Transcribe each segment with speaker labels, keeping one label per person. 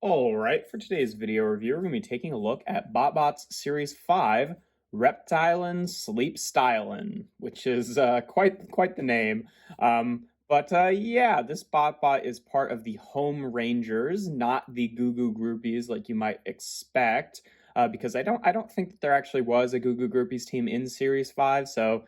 Speaker 1: All right, for today's video review, we're going to be taking a look at BotBots Series 5, REPTILIN SLEEPSTYLIN, which is quite the name. Yeah, this BotBot is part of the Home Rangers, not the Goo Goo Groupies like you might expect, because I don't think that there actually was a Goo Goo Groupies team in Series 5, so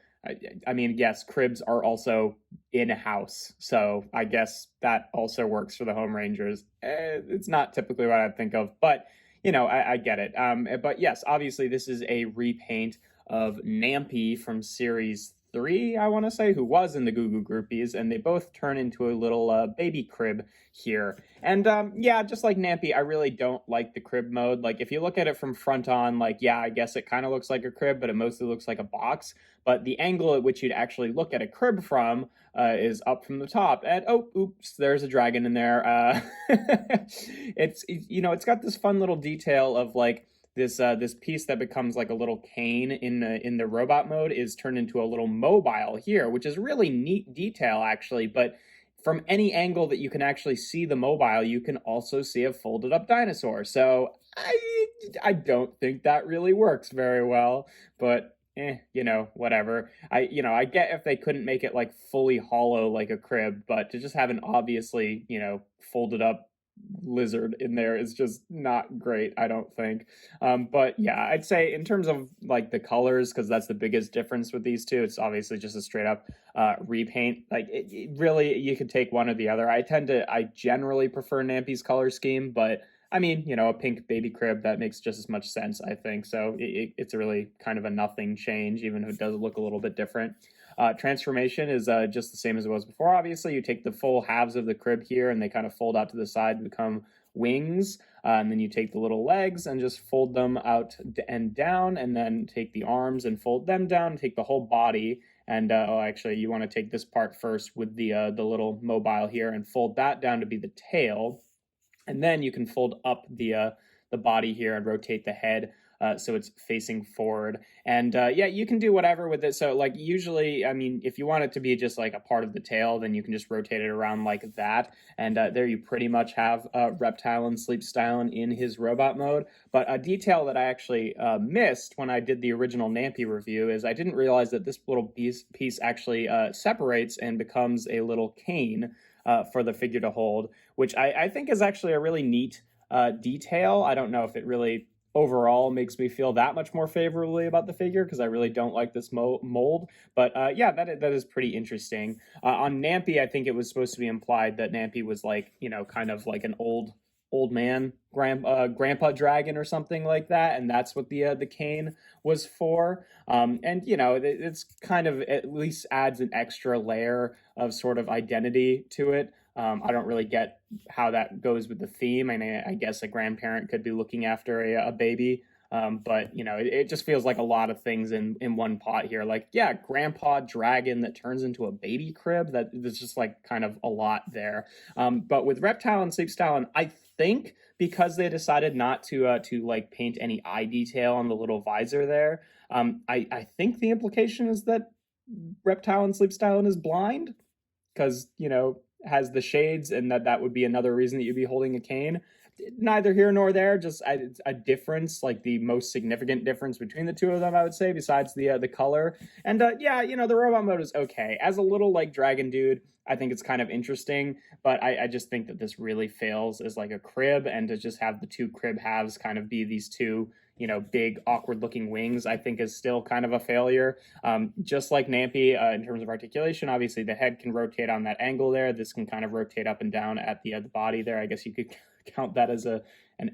Speaker 1: I mean, yes, cribs are also in a house, so I guess that also works for the Home Rangers. It's not typically what I'd think of, but I get it. But yes, obviously this is a repaint of Nampy from Series 3, I want to say, who was in the Goo Goo Groupies, and they both turn into a little baby crib here. And yeah, just like Nampy, I really don't like the crib mode. Like, if you look at it from front on, like, yeah, I guess it kind of looks like a crib, but it mostly looks like a box. But the angle at which you'd actually look at a crib from is up from the top. And oh, oops, there's a dragon in there. It's got this fun little detail of like this piece that becomes like a little cane in the robot mode is turned into a little mobile here, which is really neat detail actually. But from any angle that you can actually see the mobile, you can also see a folded up dinosaur. So I don't think that really works very well, but whatever. I get if they couldn't make it like fully hollow like a crib, but to just have an obviously, folded up lizard in there is just not great, I don't think. But yeah, I'd say in terms of like the colors, because that's the biggest difference with these two, it's obviously just a straight up repaint. Like it really, you could take one or the other. I generally prefer Nampy's color scheme, but I mean, a pink baby crib, that makes just as much sense, I think. So it's really kind of a nothing change, even if it does look a little bit different. Transformation is just the same as it was before. Obviously, you take the full halves of the crib here and they kind of fold out to the side to become wings. And then you take the little legs and just fold them out and down, and then take the arms and fold them down, take the whole body. And actually, you want to take this part first with the little mobile here and fold that down to be the tail. And then you can fold up the body here and rotate the head so it's facing forward. And yeah, you can do whatever with it. So like usually, I mean, if you want it to be just like a part of the tail, then you can just rotate it around like that. And there you pretty much have REPTILIN SLEEPSTYLIN in his robot mode. But a detail that I actually missed when I did the original Nampy review is I didn't realize that this little piece actually separates and becomes a little cane for the figure to hold, which I think is actually a really neat detail. I don't know if it really overall makes me feel that much more favorably about the figure, because I really don't like this mold. But yeah, that is pretty interesting. On Nampy, I think it was supposed to be implied that Nampy was like, kind of like an old man grandpa dragon or something like that, and that's what the cane was for. And it's kind of at least adds an extra layer of sort of identity to it. I don't really get how that goes with the theme. I mean, I guess a grandparent could be looking after a baby. But it just feels like a lot of things in one pot here. Like, yeah, grandpa dragon that turns into a baby crib. That's just like kind of a lot there. But with REPTILIN SLEEPSTYLIN, I think because they decided not to like paint any eye detail on the little visor there, I think the implication is that REPTILIN SLEEPSTYLIN is blind, because has the shades, and that would be another reason that you'd be holding a cane. Neither here nor there, just a difference, like the most significant difference between the two of them, I would say, besides the color. And yeah, the robot mode is okay. As a little like dragon dude, I think it's kind of interesting, but I just think that this really fails as like a crib, and to just have the two crib halves kind of be these two big awkward looking wings, I think is still kind of a failure. Just like Nampy, in terms of articulation, obviously the head can rotate on that angle there. This can kind of rotate up and down at the body there. I guess you could count that as an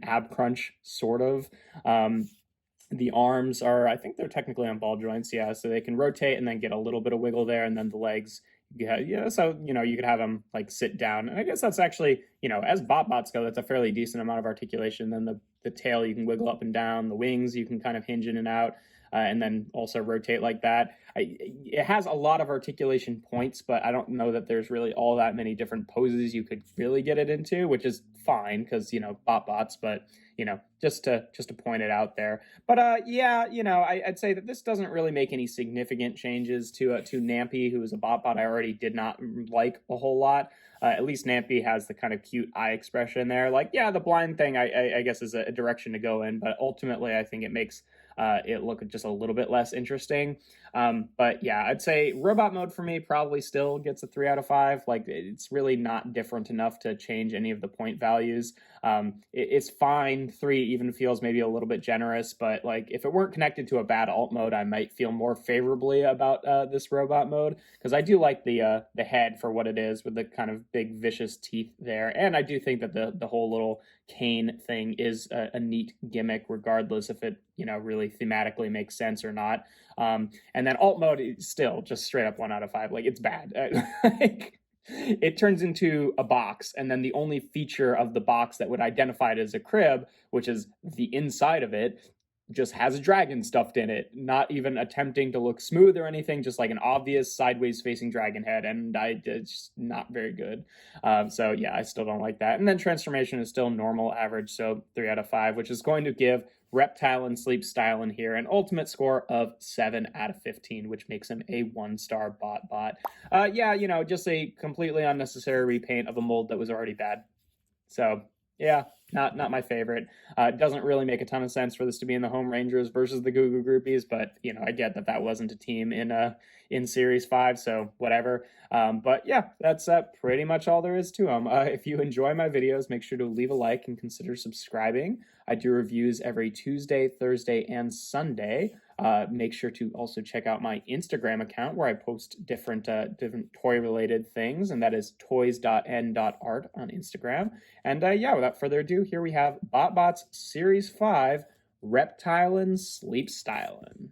Speaker 1: ab crunch, sort of. The arms are, I think they're technically on ball joints, yeah, so they can rotate and then get a little bit of wiggle there, and then the legs, yeah, so you could have them like sit down, and I guess that's actually, as BotBots go, that's a fairly decent amount of articulation. Then the tail you can wiggle up and down, the wings you can kind of hinge in and out, and then also rotate like that. It has a lot of articulation points, but I don't know that there's really all that many different poses you could really get it into, which is fine because BotBots, but just to point it out there. But yeah, I'd say that this doesn't really make any significant changes to Nampy, who is a BotBot I already did not like a whole lot. At least Nampy has the kind of cute eye expression there. Like, yeah, the blind thing, I guess, is a direction to go in, but ultimately, I think it makes it look just a little bit less interesting. But yeah, I'd say robot mode for me probably still gets a 3 out of 5. Like, it's really not different enough to change any of the point values. It's fine. 3 even feels maybe a little bit generous, but like if it weren't connected to a bad alt mode, I might feel more favorably about this robot mode, because I do like the head for what it is with the kind of big vicious teeth there, and I do think that the whole little cane thing is a neat gimmick, regardless if it really thematically makes sense or not. And then alt mode is still just straight up 1 out of 5. Like, it's bad. Like, it turns into a box, and then the only feature of the box that would identify it as a crib, which is the inside of it, just has a dragon stuffed in it, not even attempting to look smooth or anything, just like an obvious sideways facing dragon head, and it's just not very good. So yeah, I still don't like that. And then transformation is still normal average, so 3 out of 5, which is going to give REPTILIN SLEEPSTYLIN here an ultimate score of 7 out of 15, which makes him a 1-star BotBot. Yeah, just a completely unnecessary repaint of a mold that was already bad. So yeah, not my favorite. It doesn't really make a ton of sense for this to be in the Home Rangers versus the Goo Goo Groupies, but I get that wasn't a team in Series 5, so whatever. But yeah, that's pretty much all there is to them. If you enjoy my videos, make sure to leave a like and consider subscribing. I do reviews every Tuesday, Thursday, and Sunday. Make sure to also check out my Instagram account, where I post different toy-related things, and that is toys.n.art on Instagram. And yeah, without further ado, here we have BotBots Series 5 REPTILIN SLEEPSTYLIN.